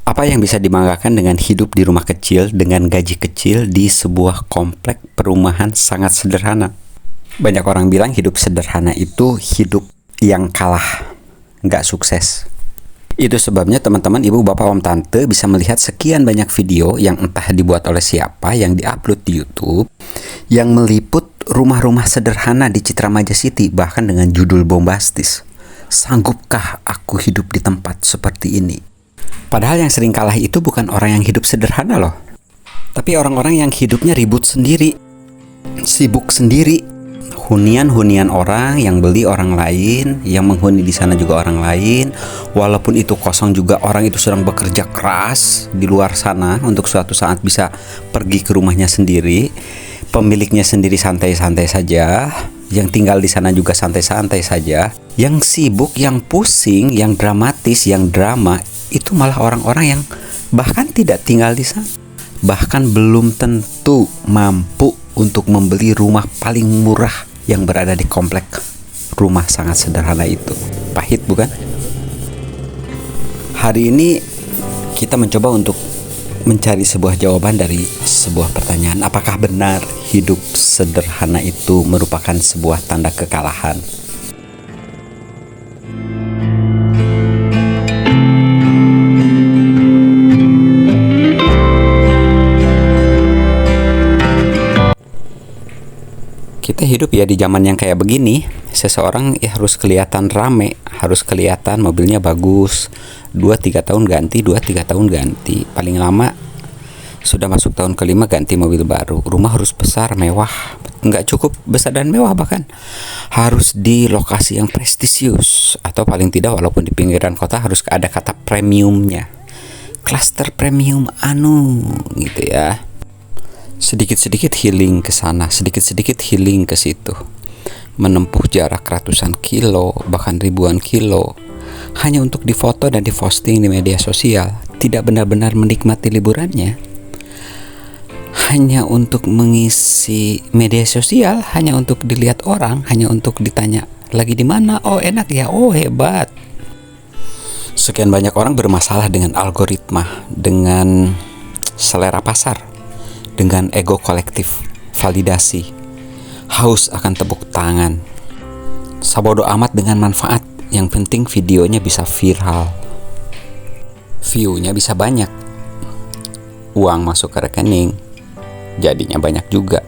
Apa yang bisa dibanggakan dengan hidup di rumah kecil dengan gaji kecil di sebuah komplek perumahan sangat sederhana? Banyak orang bilang hidup sederhana itu hidup yang kalah, nggak sukses. Itu sebabnya teman-teman, ibu, bapak, om, tante bisa melihat sekian banyak video yang entah dibuat oleh siapa, yang diupload di YouTube, yang meliput rumah-rumah sederhana di Citra Maja City, bahkan dengan judul bombastis. Sanggupkah aku hidup di tempat seperti ini? Padahal yang sering kalah itu bukan orang yang hidup sederhana loh, tapi orang-orang yang hidupnya ribut sendiri, sibuk sendiri, hunian-hunian orang, yang beli orang lain, yang menghuni di sana juga orang lain. Walaupun itu kosong juga orang itu sedang bekerja keras di luar sana untuk suatu saat bisa pergi ke rumahnya sendiri. Pemiliknya sendiri santai-santai saja, yang tinggal di sana juga santai-santai saja. Yang sibuk, yang pusing, yang dramatis, yang drama itu malah orang-orang yang bahkan tidak tinggal di sana, bahkan belum tentu mampu untuk membeli rumah paling murah yang berada di komplek rumah sangat sederhana itu. Pahit bukan? Hari ini kita mencoba untuk mencari sebuah jawaban dari sebuah pertanyaan. Apakah benar hidup sederhana itu merupakan sebuah tanda kekalahan? Kita hidup ya di zaman yang kayak begini. Seseorang ya harus kelihatan rame, harus kelihatan mobilnya bagus, 2-3 tahun ganti, 2-3 tahun ganti. Paling lama sudah masuk tahun kelima ganti mobil baru. Rumah harus besar, mewah. Nggak cukup besar dan mewah, bahkan harus di lokasi yang prestisius, atau paling tidak walaupun di pinggiran kota harus ada kata premiumnya, klaster premium gitu ya. Sedikit-sedikit healing ke sana, sedikit-sedikit healing ke situ. Menempuh jarak ratusan kilo, bahkan ribuan kilo, hanya untuk difoto dan diposting di media sosial. Tidak benar-benar menikmati liburannya. Hanya untuk mengisi media sosial, hanya untuk dilihat orang, hanya untuk ditanya, lagi di mana? Oh enak ya, oh hebat. Sekian banyak orang bermasalah dengan algoritma, dengan selera pasar, dengan ego kolektif, validasi, haus akan tepuk tangan, sabodo amat dengan manfaat. Yang penting videonya bisa viral, view-nya bisa banyak, uang masuk ke rekening, jadinya banyak juga.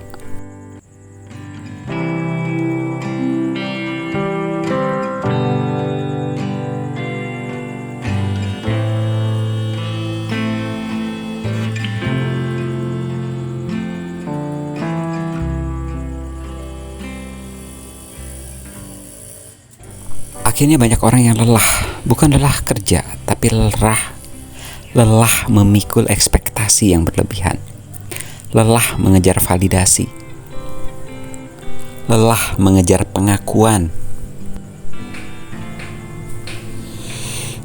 Akhirnya banyak orang yang lelah, bukan lelah kerja, tapi lelah memikul ekspektasi yang berlebihan, lelah mengejar validasi, lelah mengejar pengakuan.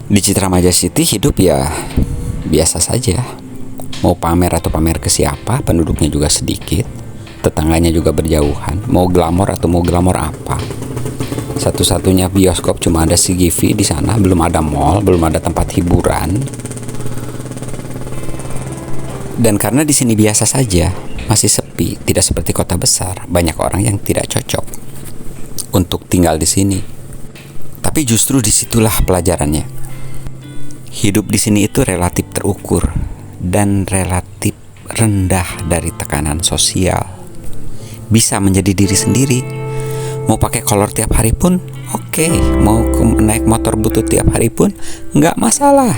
Di Citra Maja City hidup ya biasa saja. Mau pamer atau pamer ke siapa, penduduknya juga sedikit, tetangganya juga berjauhan. Mau glamor atau mau glamor apa? Satu-satunya bioskop cuma ada CGV di sana, belum ada mall, belum ada tempat hiburan. Dan karena di sini biasa saja, masih sepi, tidak seperti kota besar, banyak orang yang tidak cocok untuk tinggal di sini. Tapi justru disitulah pelajarannya. Hidup di sini itu relatif terukur dan relatif rendah dari tekanan sosial. Bisa menjadi diri sendiri. Mau pakai kolor tiap hari pun oke. Mau naik motor butut tiap hari pun nggak masalah.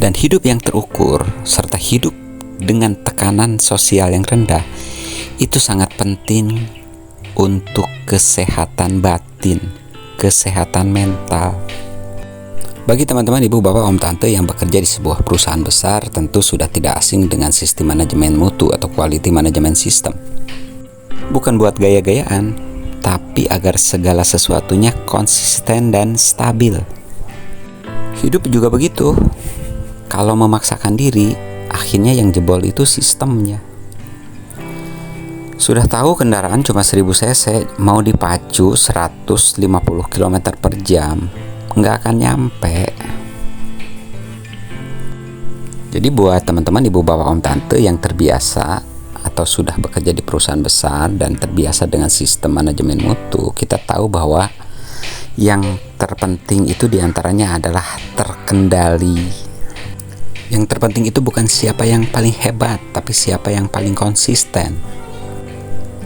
Dan hidup yang terukur serta hidup dengan tekanan sosial yang rendah itu sangat penting untuk kesehatan batin, kesehatan mental. Bagi teman-teman, ibu, bapak, om, tante yang bekerja di sebuah perusahaan besar, tentu sudah tidak asing dengan sistem manajemen mutu atau quality management system. Bukan buat gaya-gayaan, tapi agar segala sesuatunya konsisten dan stabil. Hidup juga begitu. Kalau memaksakan diri, akhirnya yang jebol itu sistemnya. Sudah tahu kendaraan cuma 1000 cc, mau dipacu 150 km per jam, nggak akan nyampe. Jadi buat teman-teman ibu bapak om tante yang terbiasa atau sudah bekerja di perusahaan besar dan terbiasa dengan sistem manajemen mutu, kita tahu bahwa yang terpenting itu diantaranya adalah terkendali. Yang terpenting itu bukan siapa yang paling hebat, tapi siapa yang paling konsisten.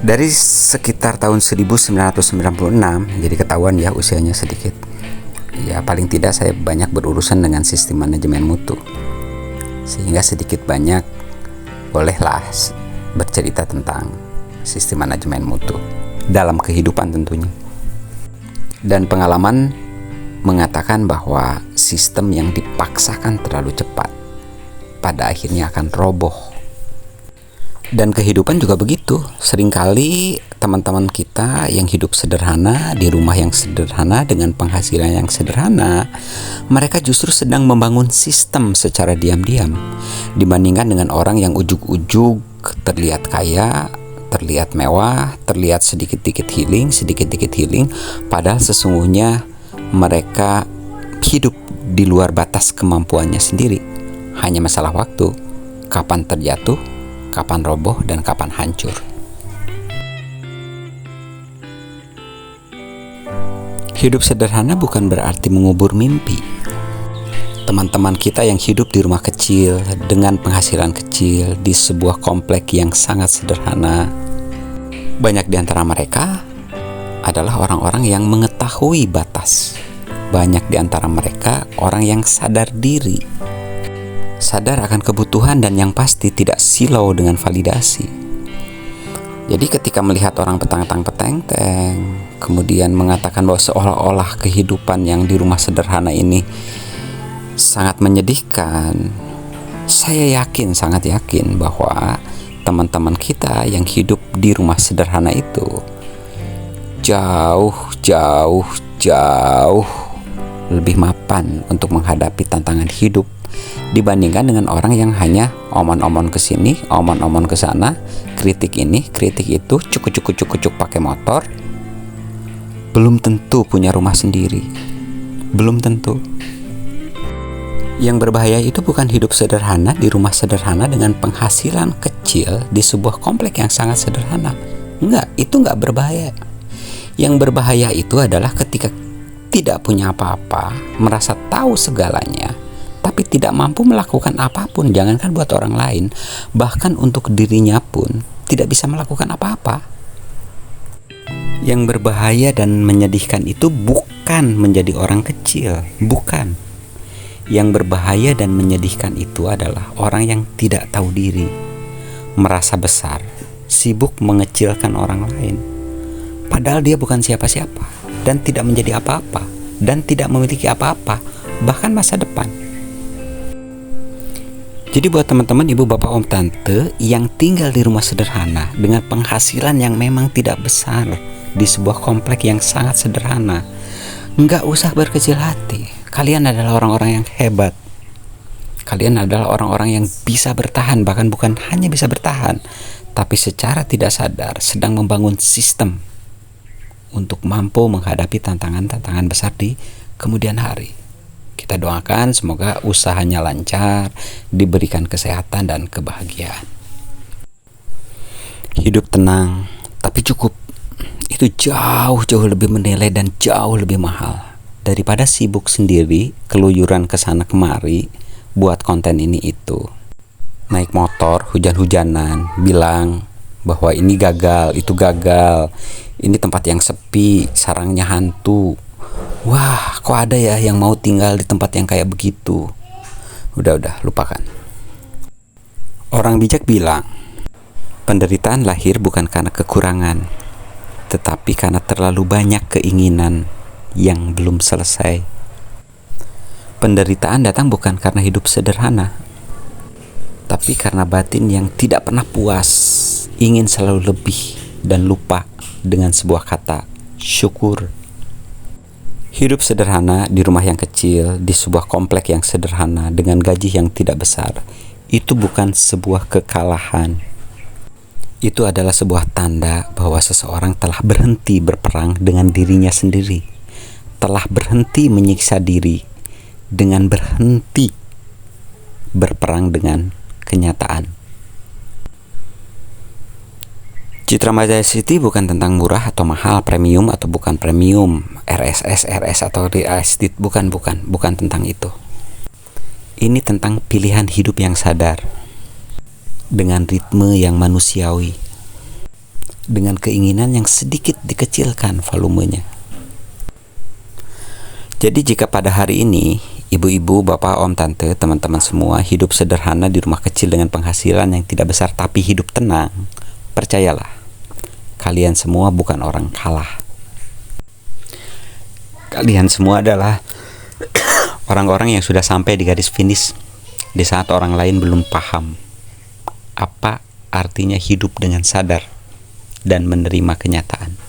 Dari sekitar tahun 1996, jadi ketahuan ya usianya sedikit. Ya paling tidak saya banyak berurusan dengan sistem manajemen mutu, sehingga sedikit banyak bolehlah bercerita tentang sistem manajemen mutu dalam kehidupan tentunya. Dan pengalaman mengatakan bahwa sistem yang dipaksakan terlalu cepat pada akhirnya akan roboh. Dan kehidupan juga begitu. Seringkali teman-teman kita yang hidup sederhana, di rumah yang sederhana, dengan penghasilan yang sederhana, mereka justru sedang membangun sistem secara diam-diam, dibandingkan dengan orang yang ujug-ujug terlihat kaya, terlihat mewah, terlihat sedikit-dikit healing, padahal sesungguhnya mereka hidup di luar batas kemampuannya sendiri. Hanya masalah waktu, kapan terjatuh, kapan roboh, dan kapan hancur. Hidup sederhana bukan berarti mengubur mimpi. Teman-teman kita yang hidup di rumah kecil dengan penghasilan kecil di sebuah komplek yang sangat sederhana, banyak di antara mereka adalah orang-orang yang mengetahui batas. Banyak di antara mereka orang yang sadar diri, sadar akan kebutuhan, dan yang pasti tidak silau dengan validasi. Jadi ketika melihat orang petang-petang-peteng, kemudian mengatakan bahwa seolah-olah kehidupan yang di rumah sederhana ini sangat menyedihkan, saya yakin, sangat yakin bahwa teman-teman kita yang hidup di rumah sederhana itu jauh lebih mapan untuk menghadapi tantangan hidup dibandingkan dengan orang yang hanya omon-omon ke sini, omon-omon ke sana, kritik ini, kritik itu, cuk pakai motor, belum tentu punya rumah sendiri, belum tentu. Yang berbahaya itu bukan hidup sederhana di rumah sederhana dengan penghasilan kecil di sebuah komplek yang sangat sederhana. Enggak, itu enggak berbahaya. Yang berbahaya itu adalah ketika tidak punya apa-apa, merasa tahu segalanya, tapi tidak mampu melakukan apapun, jangankan buat orang lain, bahkan untuk dirinya pun tidak bisa melakukan apa-apa. Yang berbahaya dan menyedihkan itu bukan menjadi orang kecil, bukan. Yang berbahaya dan menyedihkan itu adalah orang yang tidak tahu diri, merasa besar, sibuk mengecilkan orang lain, padahal dia bukan siapa-siapa dan tidak menjadi apa-apa dan tidak memiliki apa-apa, bahkan masa depan. Jadi buat teman-teman ibu bapak om tante yang tinggal di rumah sederhana dengan penghasilan yang memang tidak besar di sebuah komplek yang sangat sederhana, nggak usah berkecil hati. Kalian adalah orang-orang yang hebat. Kalian adalah orang-orang yang bisa bertahan, bahkan bukan hanya bisa bertahan, tapi secara tidak sadar sedang membangun sistem untuk mampu menghadapi tantangan-tantangan besar di kemudian hari. Kita doakan semoga usahanya lancar, diberikan kesehatan dan kebahagiaan. Hidup tenang, tapi cukup. Itu jauh lebih menilai dan jauh lebih mahal daripada sibuk sendiri, keluyuran kesana kemari buat konten ini itu. Naik motor hujan-hujanan, bilang bahwa ini gagal, itu gagal, ini tempat yang sepi, sarangnya hantu. Wah, kok ada ya yang mau tinggal di tempat yang kayak begitu? Udah, lupakan. Orang bijak bilang, penderitaan lahir bukan karena kekurangan, tetapi karena terlalu banyak keinginan yang belum selesai. Penderitaan datang bukan karena hidup sederhana, tapi karena batin yang tidak pernah puas, ingin selalu lebih, dan lupa dengan sebuah kata, syukur. Hidup sederhana di rumah yang kecil, di sebuah komplek yang sederhana, dengan gaji yang tidak besar, itu bukan sebuah kekalahan. Itu adalah sebuah tanda bahwa seseorang telah berhenti berperang dengan dirinya sendiri, telah berhenti menyiksa diri dengan berhenti berperang dengan kenyataan. Citra Majaya City bukan tentang murah atau mahal, premium atau bukan premium, RSS, RS atau real estate, bukan tentang itu. Ini tentang pilihan hidup yang sadar, dengan ritme yang manusiawi, dengan keinginan yang sedikit dikecilkan volumenya. Jadi jika pada hari ini, ibu-ibu, bapak, om, tante, teman-teman semua hidup sederhana di rumah kecil dengan penghasilan yang tidak besar tapi hidup tenang, percayalah, kalian semua bukan orang kalah. Kalian semua adalah orang-orang yang sudah sampai di garis finish di saat orang lain belum paham apa artinya hidup dengan sadar dan menerima kenyataan.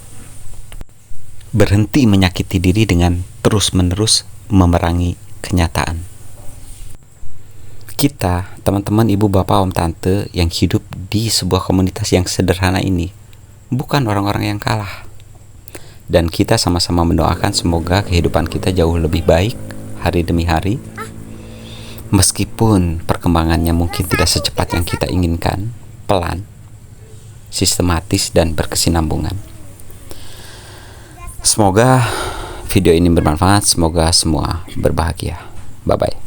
Berhenti menyakiti diri dengan terus-menerus memerangi kenyataan. Kita, teman-teman, ibu, bapak, om, tante yang hidup di sebuah komunitas yang sederhana ini bukan orang-orang yang kalah. Dan kita sama-sama mendoakan semoga kehidupan kita jauh lebih baik hari demi hari. Meskipun perkembangannya mungkin tidak secepat yang kita inginkan, pelan, sistematis, dan berkesinambungan. Semoga video ini bermanfaat, semoga semua berbahagia. Bye-bye.